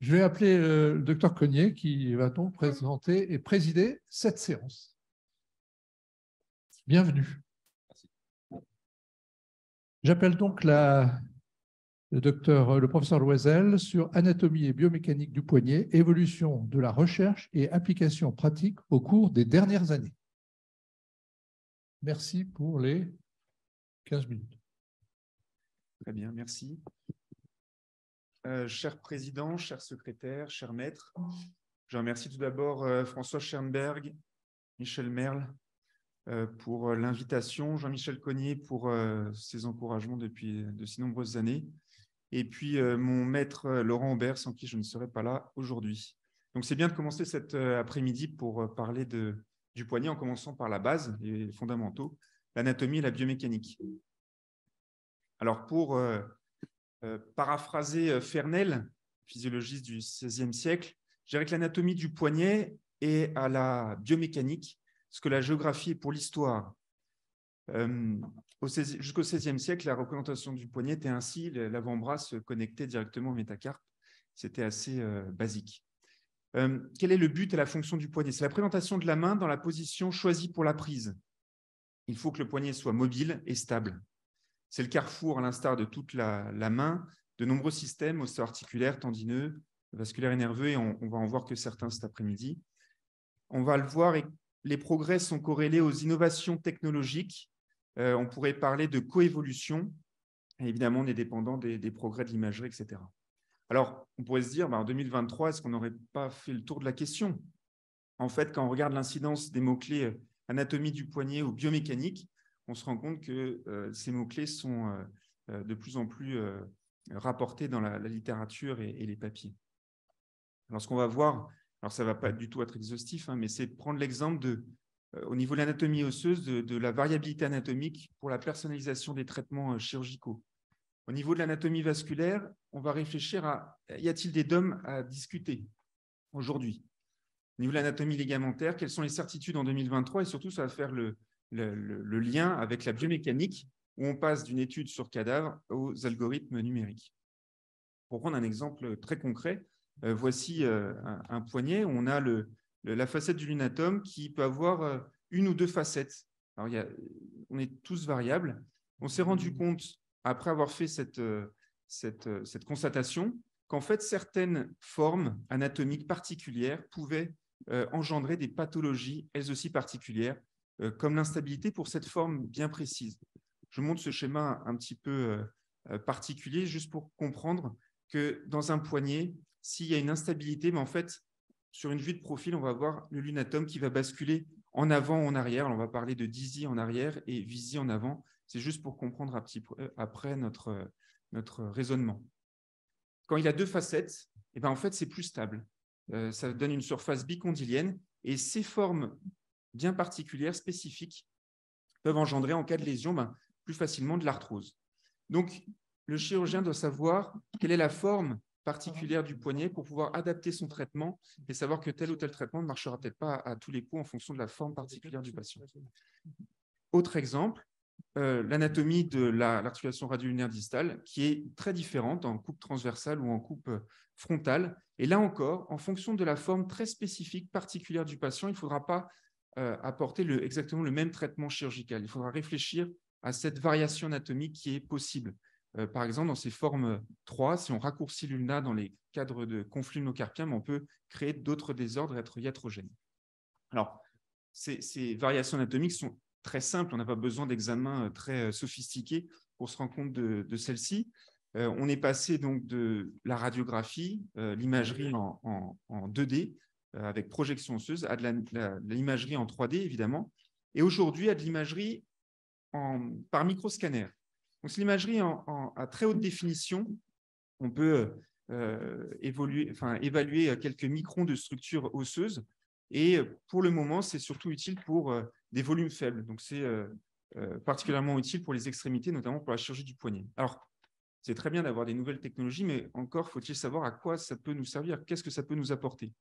Je vais appeler le docteur Cognier qui va donc présenter et présider cette séance. Bienvenue. Merci. J'appelle donc le professeur Loisel sur anatomie et biomécanique du poignet, évolution de la recherche et application pratique au cours des dernières années. Merci pour les 15 minutes. Très bien, merci. Cher président, cher secrétaire, cher maître, je remercie tout d'abord François Schernberg, Michel Merle pour l'invitation, Jean-Michel Cognier pour ses encouragements depuis de si nombreuses années, et puis mon maître Laurent Aubert, sans qui je ne serais pas là aujourd'hui. Donc c'est bien de commencer cet après-midi pour parler du poignet en commençant par la base, les fondamentaux, l'anatomie et la biomécanique. Alors pour paraphraser Fernel, physiologiste du XVIe siècle, je dirais que l'anatomie du poignet est à la biomécanique ce que la géographie est pour l'histoire. Jusqu'au XVIe siècle, la représentation du poignet était ainsi, l'avant-bras se connectait directement au métacarpe. C'était assez basique. Quel est le but et la fonction du poignet? C'est la présentation de la main dans la position choisie pour la prise. Il faut que le poignet soit mobile et stable. C'est le carrefour, à l'instar de toute la main, de nombreux systèmes osso-articulaires, tendineux, vasculaires et nerveux, et on va en voir que certains cet après-midi. On va le voir, et les progrès sont corrélés aux innovations technologiques. On pourrait parler de coévolution, et évidemment, on est dépendant des progrès de l'imagerie, etc. Alors, on pourrait se dire, en 2023, est-ce qu'on n'aurait pas fait le tour de la question? En fait, quand on regarde l'incidence des mots-clés anatomie du poignet ou biomécanique, on se rend compte que ces mots-clés sont de plus en plus rapportés dans la littérature et les papiers. Alors, ce qu'on va voir, alors ça ne va pas du tout être exhaustif, mais c'est prendre l'exemple au niveau de l'anatomie osseuse, de la variabilité anatomique pour la personnalisation des traitements chirurgicaux. Au niveau de l'anatomie vasculaire, on va réfléchir à y a-t-il des DOM à discuter aujourd'hui? Au niveau de l'anatomie ligamentaire, quelles sont les certitudes en 2023? Et surtout, ça va faire le lien avec la biomécanique, où on passe d'une étude sur cadavre aux algorithmes numériques. Pour prendre un exemple très concret, voici un poignet où on a la facette du lunatome qui peut avoir une ou deux facettes. Alors, on est tous variables. On s'est rendu compte, après avoir fait cette constatation, qu'en fait, certaines formes anatomiques particulières pouvaient engendrer des pathologies, elles aussi particulières, comme l'instabilité pour cette forme bien précise. Je montre ce schéma un petit peu particulier, juste pour comprendre que dans un poignet, s'il y a une instabilité, mais en fait, sur une vue de profil, on va voir le lunatome qui va basculer en avant ou en arrière. Alors, on va parler de dizzy en arrière et visy en avant. C'est juste pour comprendre un petit peu après notre raisonnement. Quand il y a deux facettes, en fait, c'est plus stable. Ça donne une surface bicondylienne et ces formes bien particulières, spécifiques, peuvent engendrer en cas de lésion plus facilement de l'arthrose. Donc, le chirurgien doit savoir quelle est la forme particulière du poignet pour pouvoir adapter son traitement et savoir que tel ou tel traitement ne marchera peut-être pas à tous les coups en fonction de la forme particulière du patient. Autre exemple, l'anatomie de l'articulation radio-ulnaire distale qui est très différente en coupe transversale ou en coupe frontale. Et là encore, en fonction de la forme très spécifique, particulière du patient, il ne faudra pas apporter exactement le même traitement chirurgical. Il faudra réfléchir à cette variation anatomique qui est possible. Par exemple, dans ces formes 3, si on raccourcit l'ulna dans les cadres de conflit ulnocarpien, on peut créer d'autres désordres et être iatrogènes. Alors, ces variations anatomiques sont très simples, on n'a pas besoin d'examens très sophistiqués pour se rendre compte de celles-ci. On est passé donc de la radiographie, l'imagerie en 2D, avec projection osseuse, à de l'imagerie en 3D, évidemment, et aujourd'hui à de l'imagerie par microscanner. Donc, c'est l'imagerie à très haute définition. On peut évaluer quelques microns de structure osseuse. Et pour le moment, c'est surtout utile pour des volumes faibles. Donc, c'est particulièrement utile pour les extrémités, notamment pour la chirurgie du poignet. Alors, c'est très bien d'avoir des nouvelles technologies, mais encore faut-il savoir à quoi ça peut nous servir, qu'est-ce que ça peut nous apporter.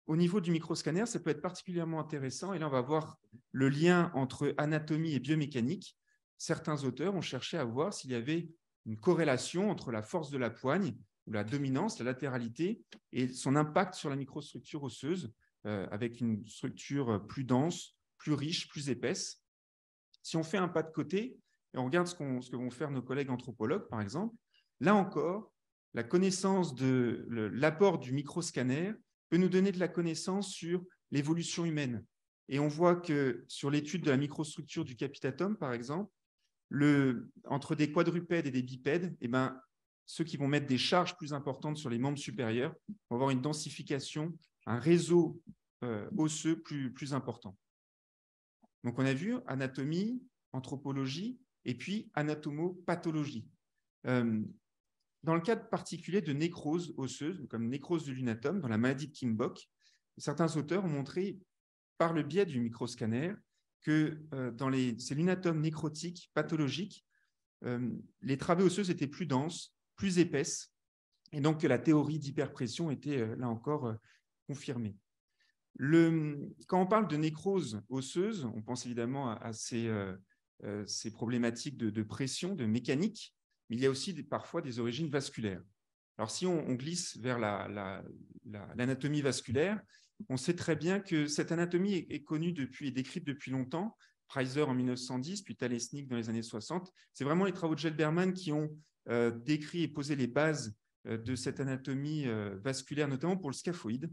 Au niveau du microscanner, ça peut être particulièrement intéressant. Et là, on va voir le lien entre anatomie et biomécanique. Certains auteurs ont cherché à voir s'il y avait une corrélation entre la force de la poigne ou la dominance, la latéralité, et son impact sur la microstructure osseuse, avec une structure plus dense, plus riche, plus épaisse. Si on fait un pas de côté et on regarde ce que vont faire nos collègues anthropologues, par exemple, là encore, la connaissance de l'apport du microscanner peut nous donner de la connaissance sur l'évolution humaine. Et on voit que sur l'étude de la microstructure du capitatum, par exemple, entre des quadrupèdes et des bipèdes, eh ben, ceux qui vont mettre des charges plus importantes sur les membres supérieurs vont avoir une densification, un réseau osseux plus important. Donc, on a vu anatomie, anthropologie et puis anatomopathologie. Dans le cadre particulier de nécrose osseuse, comme nécrose du lunatum, dans la maladie de Kimbok, certains auteurs ont montré, par le biais du microscanner, que dans ces lunatomes nécrotiques pathologiques, les travées osseuses étaient plus denses, plus épaisses, et donc que la théorie d'hyperpression était là encore confirmée. Quand on parle de nécrose osseuse, on pense évidemment à ces problématiques de pression, de mécanique, mais il y a aussi parfois des origines vasculaires. Alors, si on glisse vers l'anatomie vasculaire, on sait très bien que cette anatomie est connue et décrite depuis longtemps. Preiser en 1910, puis Talesnik dans les années 60. C'est vraiment les travaux de Gelberman qui ont décrit et posé les bases de cette anatomie vasculaire, notamment pour le scaphoïde,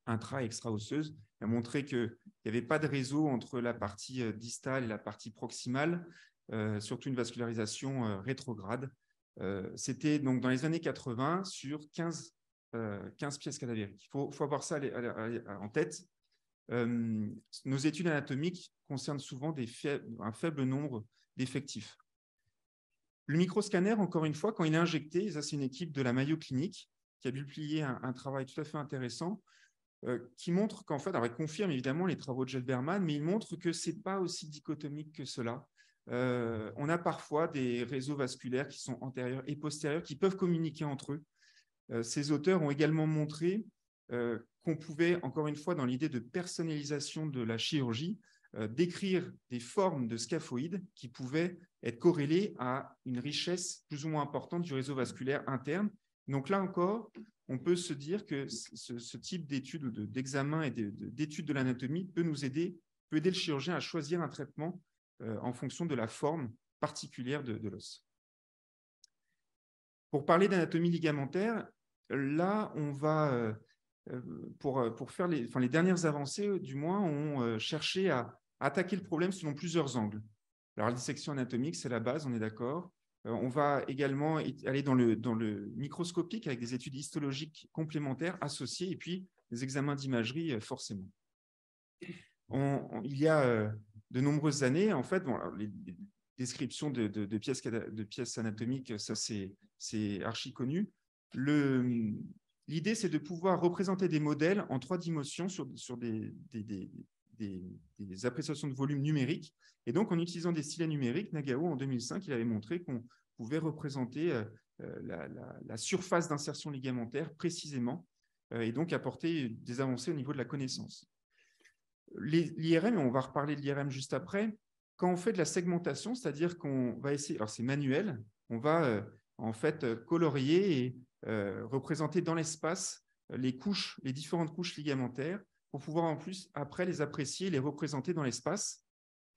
intra- et extra-osseuse. Il a montré qu'il n'y avait pas de réseau entre la partie distale et la partie proximale, surtout une vascularisation rétrograde. C'était donc dans les années 80 sur 15 pièces cadavériques. Il faut avoir ça en tête. Nos études anatomiques concernent souvent un faible nombre d'effectifs. Le microscanner, encore une fois, quand il est injecté, ça c'est une équipe de la Mayo Clinic qui a publié un travail tout à fait intéressant qui montre qu'en fait, alors il confirme évidemment les travaux de Gelberman, mais il montre que ce n'est pas aussi dichotomique que cela. On a parfois des réseaux vasculaires qui sont antérieurs et postérieurs qui peuvent communiquer entre eux. Ces auteurs ont également montré qu'on pouvait, encore une fois, dans l'idée de personnalisation de la chirurgie, décrire des formes de scaphoïdes qui pouvaient être corrélées à une richesse plus ou moins importante du réseau vasculaire interne. Donc là encore, on peut se dire que ce type d'études, d'examen et d'études de l'anatomie peut aider le chirurgien à choisir un traitement en fonction de la forme particulière de l'os. Pour parler d'anatomie ligamentaire, là, on va, pour faire les dernières avancées, du moins, on cherché à attaquer le problème selon plusieurs angles. Alors, la dissection anatomique, c'est la base, on est d'accord. On va également aller dans le microscopique avec des études histologiques complémentaires associées et puis des examens d'imagerie, forcément. Il y a de nombreuses années, en fait, bon, les descriptions de pièces anatomiques, ça c'est archi connu. L'idée, c'est de pouvoir représenter des modèles en 3 dimensions sur des appréciations de volume numérique. Et donc, en utilisant des stylets numériques, Nagao, en 2005, il avait montré qu'on pouvait représenter la surface d'insertion ligamentaire précisément et donc apporter des avancées au niveau de la connaissance. L'IRM, on va reparler de l'IRM juste après, quand on fait de la segmentation, c'est-à-dire qu'on va essayer, alors c'est manuel, on va en fait colorier et représenter dans l'espace les différentes couches ligamentaires pour pouvoir en plus après les apprécier, les représenter dans l'espace.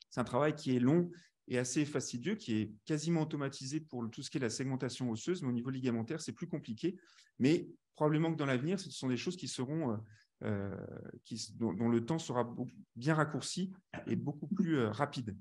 C'est un travail qui est long et assez fastidieux, qui est quasiment automatisé pour tout ce qui est la segmentation osseuse, mais au niveau ligamentaire, c'est plus compliqué. Mais probablement que dans l'avenir, ce sont des choses qui seront, dont le temps sera bien raccourci et beaucoup plus rapide.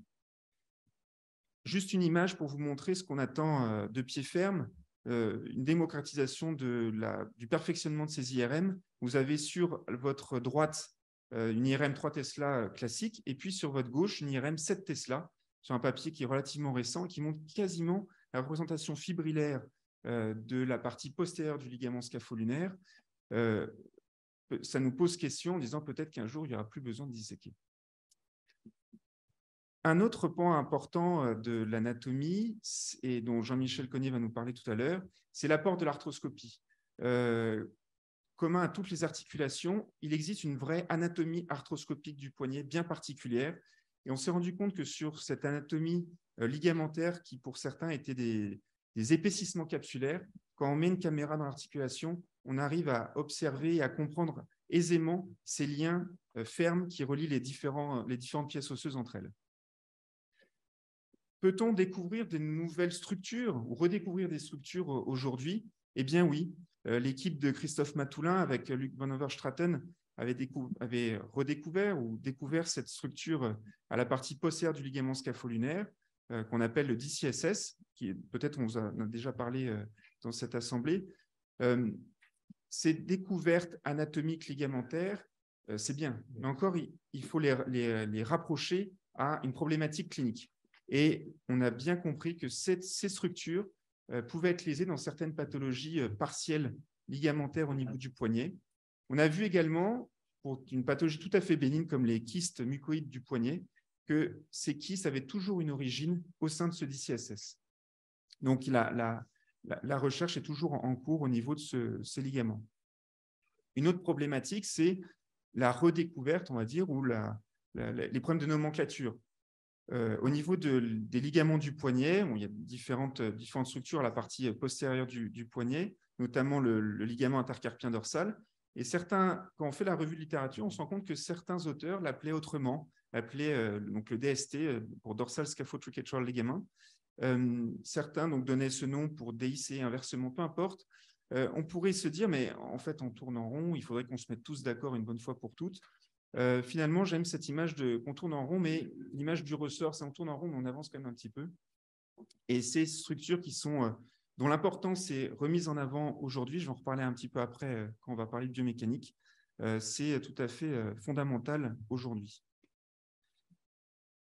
Juste une image pour vous montrer ce qu'on attend de pied ferme, une démocratisation du perfectionnement de ces IRM. Vous avez sur votre droite une IRM 3 Tesla classique, et puis sur votre gauche, une IRM 7 Tesla, sur un papier qui est relativement récent, qui montre quasiment la représentation fibrillaire de la partie postérieure du ligament scapho-lunaire. Ça nous pose question en disant peut-être qu'un jour, il n'y aura plus besoin de disséquer. Un autre point important de l'anatomie, et dont Jean-Michel Cognier va nous parler tout à l'heure, c'est l'apport de l'arthroscopie. Commun à toutes les articulations, il existe une vraie anatomie arthroscopique du poignet bien particulière. Et on s'est rendu compte que sur cette anatomie ligamentaire, qui pour certains étaient des épaississements capsulaires, quand on met une caméra dans l'articulation, on arrive à observer et à comprendre aisément ces liens fermes qui relient les différentes pièces osseuses entre elles. Peut-on découvrir de nouvelles structures ou redécouvrir des structures aujourd'hui? Eh bien oui, l'équipe de Christophe Matoulin avec Luc Van Overstraten avait redécouvert ou découvert cette structure à la partie postérieure du ligament scapho-lunaire qu'on appelle le DCSS, qui peut-être on en a déjà parlé dans cette assemblée. Ces découvertes anatomiques ligamentaires, c'est bien, mais encore, il faut les rapprocher à une problématique clinique. Et on a bien compris que ces structures pouvaient être lésées dans certaines pathologies partielles ligamentaires au niveau du poignet. On a vu également, pour une pathologie tout à fait bénigne comme les kystes mucoïdes du poignet, que ces kystes avaient toujours une origine au sein de ce DCSS. Donc, la recherche est toujours en cours au niveau de ces ligaments. Une autre problématique, c'est la redécouverte, on va dire, ou les problèmes de nomenclature. Au niveau des ligaments du poignet, il y a différentes structures à la partie postérieure du poignet, notamment le ligament intercarpien dorsal. Et certains, quand on fait la revue de littérature, on se rend compte que certains auteurs l'appelaient autrement, l'appelaient donc le DST pour dorsal scaphotricatal ligament. Certains donc donnaient ce nom pour DIC, inversement, peu importe. On pourrait se dire, mais en fait, on tourne en rond, il faudrait qu'on se mette tous d'accord une bonne fois pour toutes. Finalement, j'aime cette image qu'on tourne en rond, mais l'image du ressort, c'est on tourne en rond, mais on avance quand même un petit peu. Et ces structures dont l'importance est remise en avant aujourd'hui, je vais en reparler un petit peu après quand on va parler de biomécanique, c'est tout à fait fondamental aujourd'hui.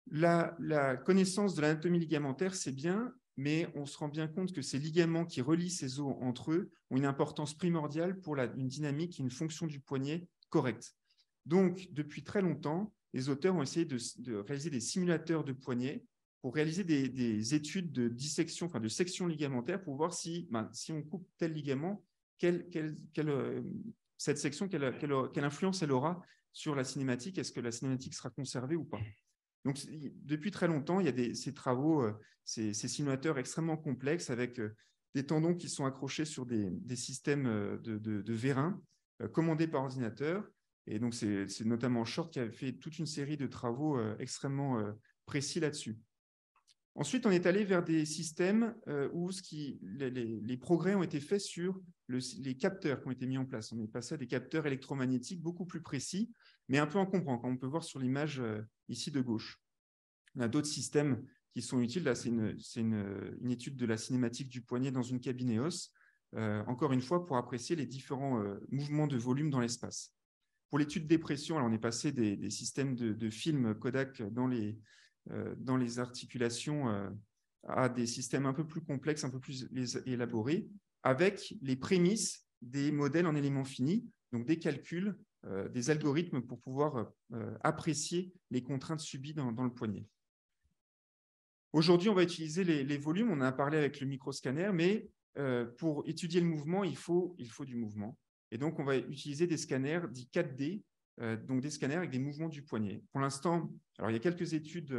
La connaissance de l'anatomie ligamentaire, c'est bien, mais on se rend bien compte que ces ligaments qui relient ces os entre eux ont une importance primordiale pour une dynamique et une fonction du poignet correcte. Donc, depuis très longtemps, les auteurs ont essayé de réaliser des simulateurs de poignets pour réaliser des études de dissection, enfin de section ligamentaire pour voir si on coupe tel ligament, cette section, quelle influence elle aura sur la cinématique, est-ce que la cinématique sera conservée ou pas. Donc, depuis très longtemps, il y a ces travaux, ces simulateurs extrêmement complexes avec des tendons qui sont accrochés sur des systèmes de vérins commandés par ordinateur. Et donc, c'est notamment Short qui a fait toute une série de travaux extrêmement précis là-dessus. Ensuite, on est allé vers des systèmes où les progrès ont été faits sur les capteurs qui ont été mis en place. On est passé à des capteurs électromagnétiques beaucoup plus précis, mais un peu encombrants, comme on peut voir sur l'image ici de gauche. On a d'autres systèmes qui sont utiles. Là, c'est une étude de la cinématique du poignet dans une cabine EOS, encore une fois, pour apprécier les différents mouvements de volume dans l'espace. Pour l'étude des pressions, alors on est passé des systèmes de films Kodak dans les articulations à des systèmes un peu plus complexes, un peu plus élaborés, avec les prémices des modèles en éléments finis, donc des calculs, des algorithmes pour pouvoir apprécier les contraintes subies dans le poignet. Aujourd'hui, on va utiliser les volumes, on en a parlé avec le microscanner, mais pour étudier le mouvement, il faut du mouvement. Et donc, on va utiliser des scanners dits 4D, donc des scanners avec des mouvements du poignet. Pour l'instant, alors il y a quelques études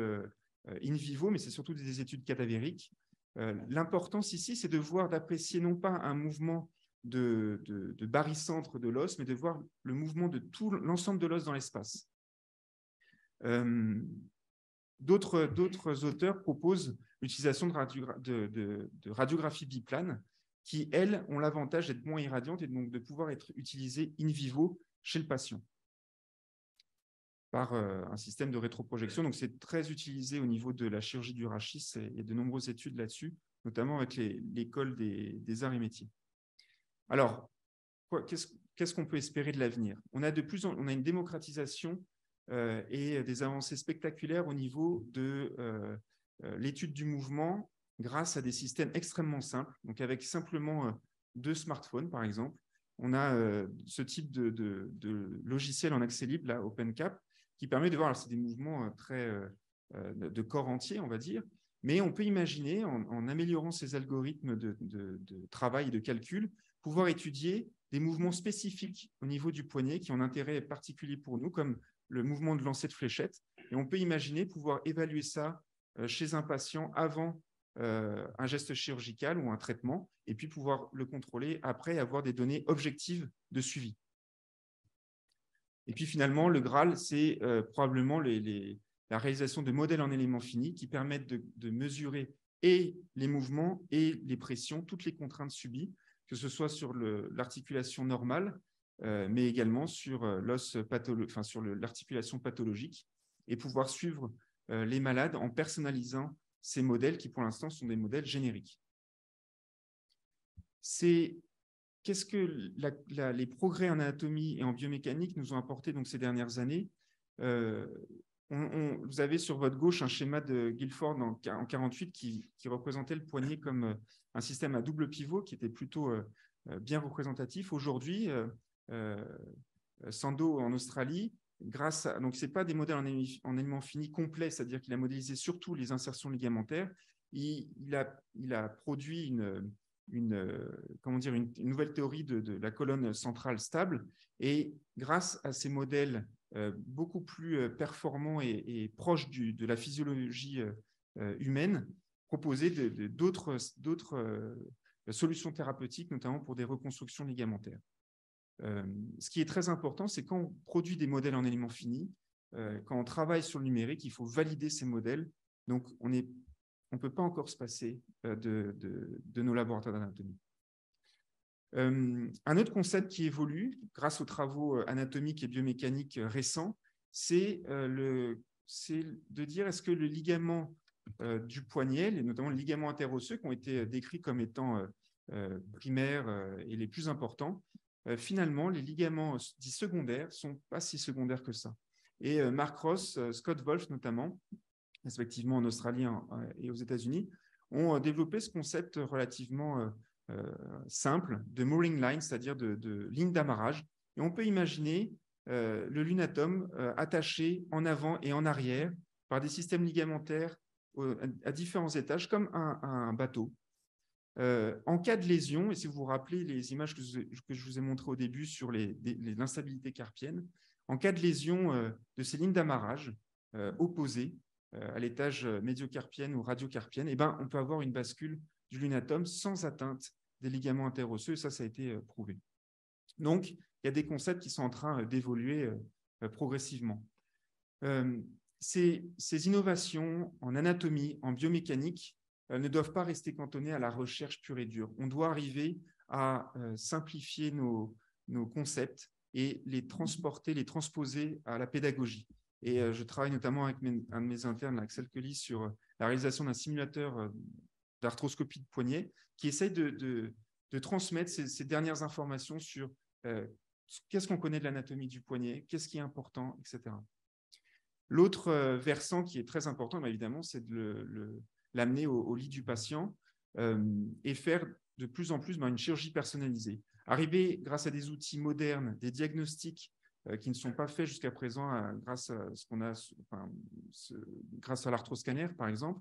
in vivo, mais c'est surtout des études cadavériques. L'importance ici, c'est d'apprécier non pas un mouvement de barycentre de l'os, mais de voir le mouvement de tout l'ensemble de l'os dans l'espace. D'autres auteurs proposent l'utilisation de radiographie biplane qui, elles, ont l'avantage d'être moins irradiantes et donc de pouvoir être utilisées in vivo chez le patient par un système de rétroprojection. Donc, c'est très utilisé au niveau de la chirurgie du rachis et il y a de nombreuses études là-dessus, notamment avec l'école des arts et métiers. Alors, qu'est-ce qu'on peut espérer de l'avenir? On a une démocratisation et des avancées spectaculaires au niveau de l'étude du mouvement grâce à des systèmes extrêmement simples. Donc, avec simplement 2 smartphones, par exemple, on a ce type de logiciel en accès libre, là, OpenCap, qui permet de voir, alors c'est des mouvements de corps entier, on va dire, mais on peut imaginer, en améliorant ces algorithmes de travail et de calcul, pouvoir étudier des mouvements spécifiques au niveau du poignet qui ont un intérêt particulier pour nous, comme le mouvement de lancer de fléchette. Et on peut imaginer pouvoir évaluer ça chez un patient avant un geste chirurgical ou un traitement, et puis pouvoir le contrôler après et avoir des données objectives de suivi. Et puis finalement, le Graal, c'est probablement la réalisation de modèles en éléments finis qui permettent de mesurer et les mouvements et les pressions, toutes les contraintes subies, que ce soit sur l'articulation normale, mais également sur l'articulation pathologique, et pouvoir suivre les malades en personnalisant ces modèles qui, pour l'instant, sont des modèles génériques. Qu'est-ce que les progrès en anatomie et en biomécanique nous ont apporté donc, ces dernières années? Vous avez sur votre gauche un schéma de Guilford en 1948 qui représentait le poignet comme un système à double pivot qui était plutôt bien représentatif. Aujourd'hui, Sando en Australie, donc ce n'est pas des modèles en éléments finis complets, c'est-à-dire qu'il a modélisé surtout les insertions ligamentaires. Il a produit une nouvelle théorie de la colonne centrale stable, et grâce à ces modèles beaucoup plus performants et proches de la physiologie humaine, proposer d'autres solutions thérapeutiques, notamment pour des reconstructions ligamentaires. Ce qui est très important, c'est quand on produit des modèles en éléments finis, quand on travaille sur le numérique, il faut valider ces modèles. Donc, on ne peut pas encore se passer de nos laboratoires d'anatomie. Un autre concept qui évolue grâce aux travaux anatomiques et biomécaniques récents, c'est de dire est-ce que le ligament du poignet, notamment le ligament interosseux, qui ont été décrits comme étant primaires et les plus importants, finalement, les ligaments dits secondaires ne sont pas si secondaires que ça. Et Mark Ross, Scott Wolf notamment, respectivement en Australie et aux États-Unis, ont développé ce concept relativement simple de mooring line, c'est-à-dire de ligne d'amarrage. Et on peut imaginer le lunatome attaché en avant et en arrière par des systèmes ligamentaires à différents étages, comme un bateau. En cas de lésion, et si vous vous rappelez les images que je vous ai montrées au début sur l'instabilité carpienne, en cas de lésion de ces lignes d'amarrage opposées à l'étage médiocarpienne ou radiocarpienne, eh ben, on peut avoir une bascule du lunatome sans atteinte des ligaments interosseux, et ça a été prouvé. Donc, il y a des concepts qui sont en train d'évoluer progressivement. Ces innovations en anatomie, en biomécanique, ne doivent pas rester cantonnées à la recherche pure et dure. On doit arriver à simplifier nos concepts et les transporter, les transposer à la pédagogie. Et je travaille notamment avec un de mes internes, Axel Kelly, sur la réalisation d'un simulateur d'arthroscopie de poignet qui essaye de transmettre ces dernières informations sur qu'est-ce qu'on connaît de l'anatomie du poignet, qu'est-ce qui est important, etc. L'autre versant qui est très important, évidemment, c'est de l'amener au lit du patient et faire de plus en plus une chirurgie personnalisée. Arriver, grâce à des outils modernes, des diagnostics qui ne sont pas faits jusqu'à présent grâce à ce qu'on a, grâce à l'arthroscanner, par exemple,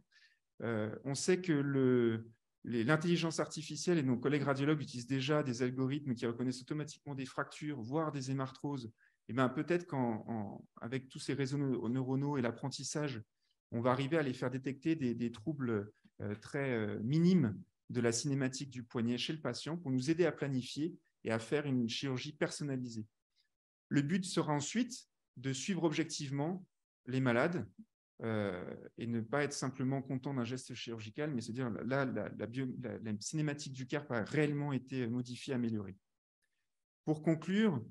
on sait que l'intelligence artificielle et nos collègues radiologues utilisent déjà des algorithmes qui reconnaissent automatiquement des fractures, voire des hémarthroses. Et bien, peut-être qu'avec tous ces réseaux neuronaux et l'apprentissage, on va arriver à les faire détecter des troubles très minimes de la cinématique du poignet chez le patient pour nous aider à planifier et à faire une chirurgie personnalisée. Le but sera ensuite de suivre objectivement les malades et ne pas être simplement content d'un geste chirurgical, mais se dire là, la cinématique du carpe a réellement été modifiée, améliorée. Pour conclure,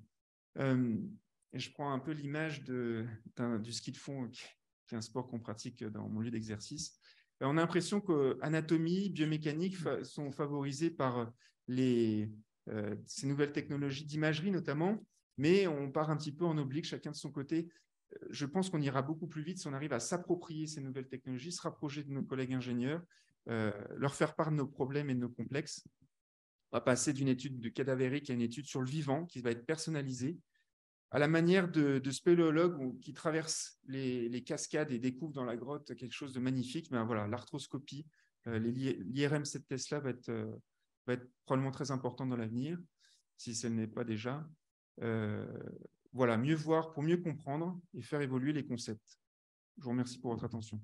et je prends un peu l'image du ski de fond, qui est un sport qu'on pratique dans mon lieu d'exercice. On a l'impression qu'anatomie, biomécanique sont favorisées par ces nouvelles technologies d'imagerie notamment, mais on part un petit peu en oblique, chacun de son côté. Je pense qu'on ira beaucoup plus vite si on arrive à s'approprier ces nouvelles technologies, se rapprocher de nos collègues ingénieurs, leur faire part de nos problèmes et de nos complexes. On va passer d'une étude de cadavérique à une étude sur le vivant qui va être personnalisée, à la manière de spéléologues qui traversent les cascades et découvrent dans la grotte quelque chose de magnifique. Mais voilà, l'arthroscopie, l'IRM 7 Tesla va être probablement très important dans l'avenir, si ce n'est pas déjà. Voilà, mieux voir pour mieux comprendre et faire évoluer les concepts. Je vous remercie pour votre attention.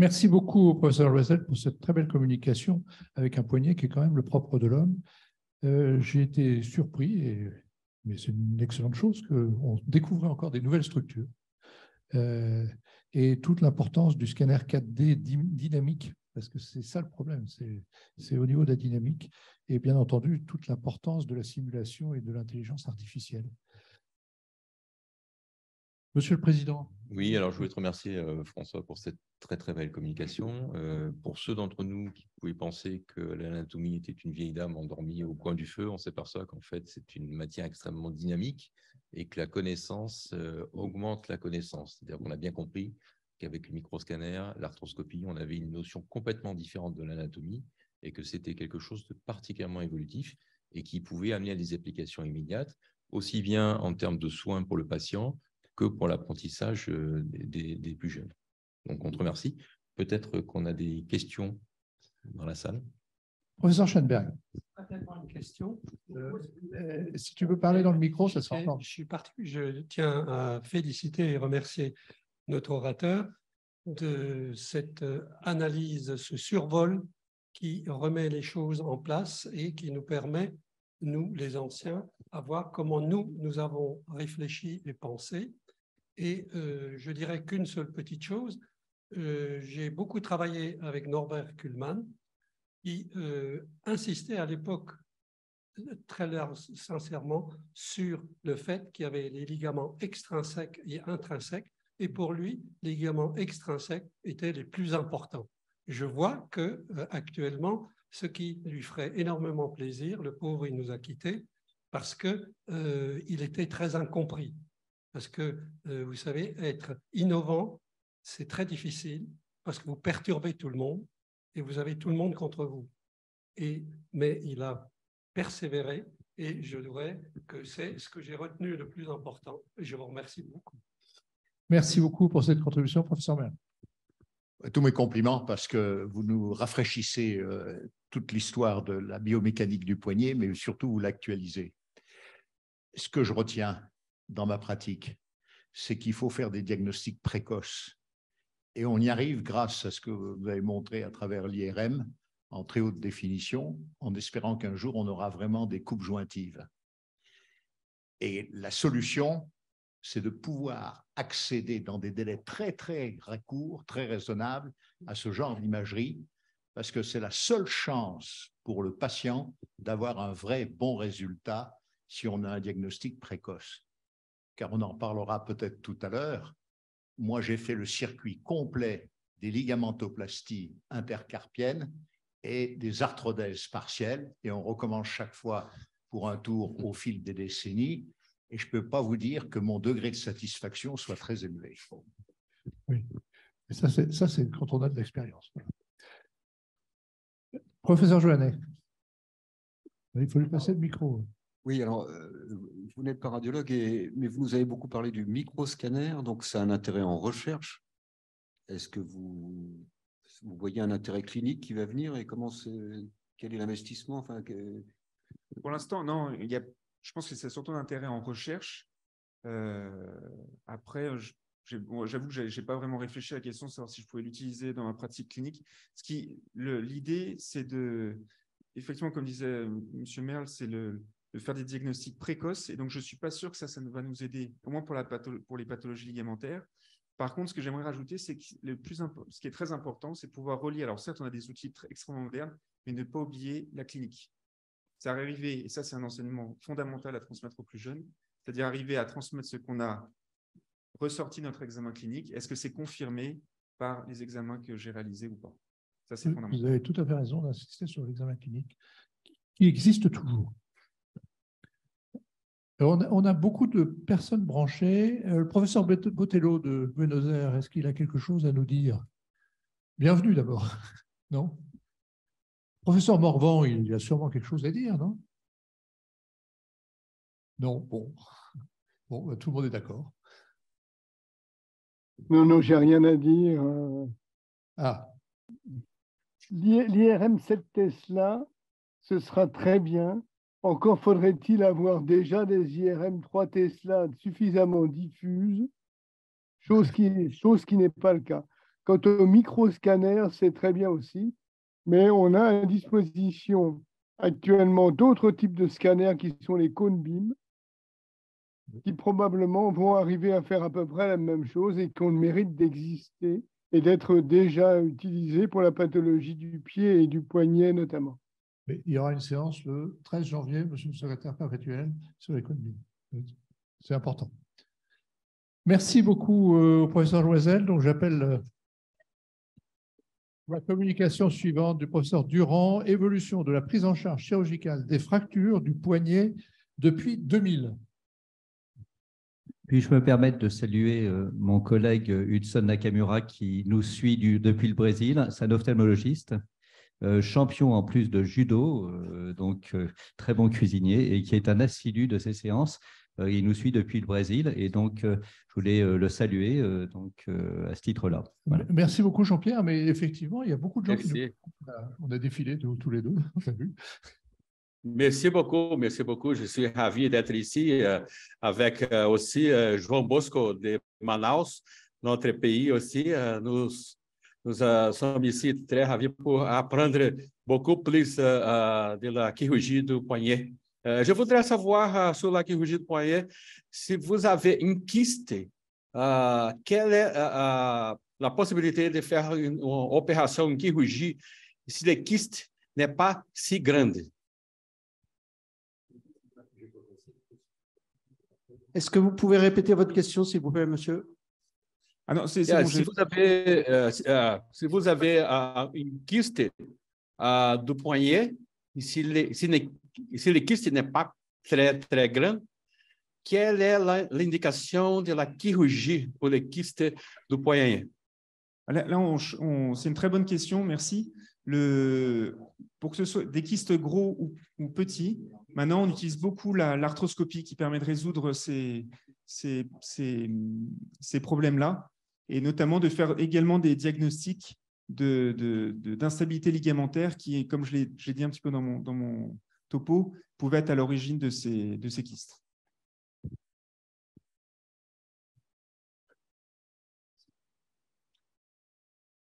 Merci beaucoup, professeur Loisel, pour cette très belle communication avec un poignet qui est quand même le propre de l'homme. J'ai été surpris, mais c'est une excellente chose, qu'on découvrait encore des nouvelles structures. Et toute l'importance du scanner 4D dynamique, parce que c'est ça le problème, c'est au niveau de la dynamique, et bien entendu, toute l'importance de la simulation et de l'intelligence artificielle. Monsieur le Président. Oui, alors je voulais te remercier, François, pour cette très, très belle communication. Pour ceux d'entre nous qui pouvaient penser que l'anatomie était une vieille dame endormie au coin du feu, on s'aperçoit qu'en fait, c'est une matière extrêmement dynamique et que la connaissance augmente la connaissance. C'est-à-dire qu'on a bien compris qu'avec le microscanner, l'arthroscopie, on avait une notion complètement différente de l'anatomie et que c'était quelque chose de particulièrement évolutif et qui pouvait amener à des applications immédiates, aussi bien en termes de soins pour le patient que pour l'apprentissage des plus jeunes. Donc, on te remercie. Peut-être qu'on a des questions dans la salle. Professeur Schoenberg. Peut-être une question. Si tu veux parler dans le micro, ça sera entendu. Je tiens à féliciter et remercier notre orateur de cette analyse, ce survol qui remet les choses en place et qui nous permet, nous, les anciens, à voir comment nous avons réfléchi et pensé. Et je dirais qu'une seule petite chose, j'ai beaucoup travaillé avec Norbert Kuhlmann, qui insistait à l'époque très sincèrement sur le fait qu'il y avait les ligaments extrinsèques et intrinsèques, et pour lui, les ligaments extrinsèques étaient les plus importants. Je vois que actuellement, ce qui lui ferait énormément plaisir, le pauvre, il nous a quittés, parce qu'il était très incompris. Parce que, vous savez, être innovant, c'est très difficile, parce que vous perturbez tout le monde, et vous avez tout le monde contre vous. Mais il a persévéré, et je dirais que c'est ce que j'ai retenu le plus important. Et je vous remercie beaucoup. Merci beaucoup pour cette contribution, professeur Merle. Tous mes compliments, parce que vous nous rafraîchissez toute l'histoire de la biomécanique du poignet, mais surtout vous l'actualisez. Ce que je retiens dans ma pratique, c'est qu'il faut faire des diagnostics précoces. Et on y arrive grâce à ce que vous avez montré à travers l'IRM en très haute définition, en espérant qu'un jour, on aura vraiment des coupes jointives. Et la solution, c'est de pouvoir accéder dans des délais très, très courts, très raisonnables à ce genre d'imagerie, parce que c'est la seule chance pour le patient d'avoir un vrai bon résultat si on a un diagnostic précoce. Car on en parlera peut-être tout à l'heure. Moi, j'ai fait le circuit complet des ligamentoplasties intercarpiennes et des arthrodèses partielles, et on recommence chaque fois pour un tour au fil des décennies, et je ne peux pas vous dire que mon degré de satisfaction soit très élevé. Oui, et ça c'est quand on a de l'expérience. Voilà. Professeur Joannet, il faut lui passer le micro. Oui, alors, vous n'êtes pas radiologue, mais vous nous avez beaucoup parlé du microscanner, donc c'est un intérêt en recherche. Est-ce que vous voyez un intérêt clinique qui va venir et quel est l'investissement? Enfin, Pour l'instant, non. Je pense que c'est surtout un intérêt en recherche. Après, j'avoue que je n'ai pas vraiment réfléchi à la question de savoir si je pouvais l'utiliser dans ma pratique clinique. L'idée, c'est effectivement, comme disait M. Merle, c'est de faire des diagnostics précoces. Et donc, je ne suis pas sûr que ça va nous aider, au moins pour les pathologies ligamentaires. Par contre, ce que j'aimerais rajouter, c'est que ce qui est très important, c'est pouvoir relier. Alors, certes, on a des outils extrêmement modernes, mais ne pas oublier la clinique. C'est arriver, et ça, c'est un enseignement fondamental à transmettre aux plus jeunes, c'est-à-dire arriver à transmettre ce qu'on a ressorti notre examen clinique. Est-ce que c'est confirmé par les examens que j'ai réalisés ou pas? Ça, c'est fondamental. Vous avez tout à fait raison d'insister sur l'examen clinique qui existe toujours. On a beaucoup de personnes branchées. Le professeur Botello de Buenos Aires, est-ce qu'il a quelque chose à nous dire? Bienvenue d'abord. Non? Professeur Morvan, il a sûrement quelque chose à dire, non? Non, bon. Bon, tout le monde est d'accord. Non, j'ai rien à dire. Ah. L'IRM 7 Tesla, ce sera très bien. Encore faudrait-il avoir déjà des IRM 3 Tesla suffisamment diffuses, chose qui n'est pas le cas. Quant au microscanner, c'est très bien aussi, mais on a à disposition actuellement d'autres types de scanners qui sont les cônes BIM, qui probablement vont arriver à faire à peu près la même chose et qui ont le mérite d'exister et d'être déjà utilisés pour la pathologie du pied et du poignet notamment. Mais il y aura une séance le 13 janvier, monsieur le secrétaire perpétuel, sur l'économie. C'est important. Merci beaucoup au professeur Loisel. Donc, j'appelle la communication suivante du professeur Durand, évolution de la prise en charge chirurgicale des fractures du poignet depuis 2000. Puis-je me permettre de saluer mon collègue Hudson Nakamura qui nous suit depuis le Brésil, c'est un ophtalmologiste, champion en plus de judo, donc très bon cuisinier et qui est un assidu de ces séances. Il nous suit depuis le Brésil et donc je voulais le saluer à ce titre-là. Voilà. Merci beaucoup Jean-Pierre, mais effectivement, il y a beaucoup de gens Merci. qui nous... On a défilé tous les deux, on a vu. Merci beaucoup, merci beaucoup. Je suis ravi d'être ici avec aussi João Bosco de Manaus, notre pays aussi. Nous sommes ici très ravis pour apprendre beaucoup plus de la chirurgie du poignet. Je voudrais savoir sur la chirurgie du poignet, si vous avez une kyste, quelle est la possibilité de faire une opération en chirurgie si le kyste n'est pas si grande? Est-ce que vous pouvez répéter votre question, s'il vous plaît, monsieur? Ah non, c'est bon, si vous avez une kyste du poignet, si le kyste n'est pas très, très grand, quelle est l'indication de la chirurgie pour le kyste du poignet? Là, c'est une très bonne question, merci. Pour que ce soit des kystes gros ou petits, maintenant on utilise beaucoup l'arthroscopie qui permet de résoudre ces problèmes-là et notamment de faire également des diagnostics d'instabilité ligamentaire qui, comme je l'ai dit un petit peu dans mon topo, pouvaient être à l'origine de ces kystes.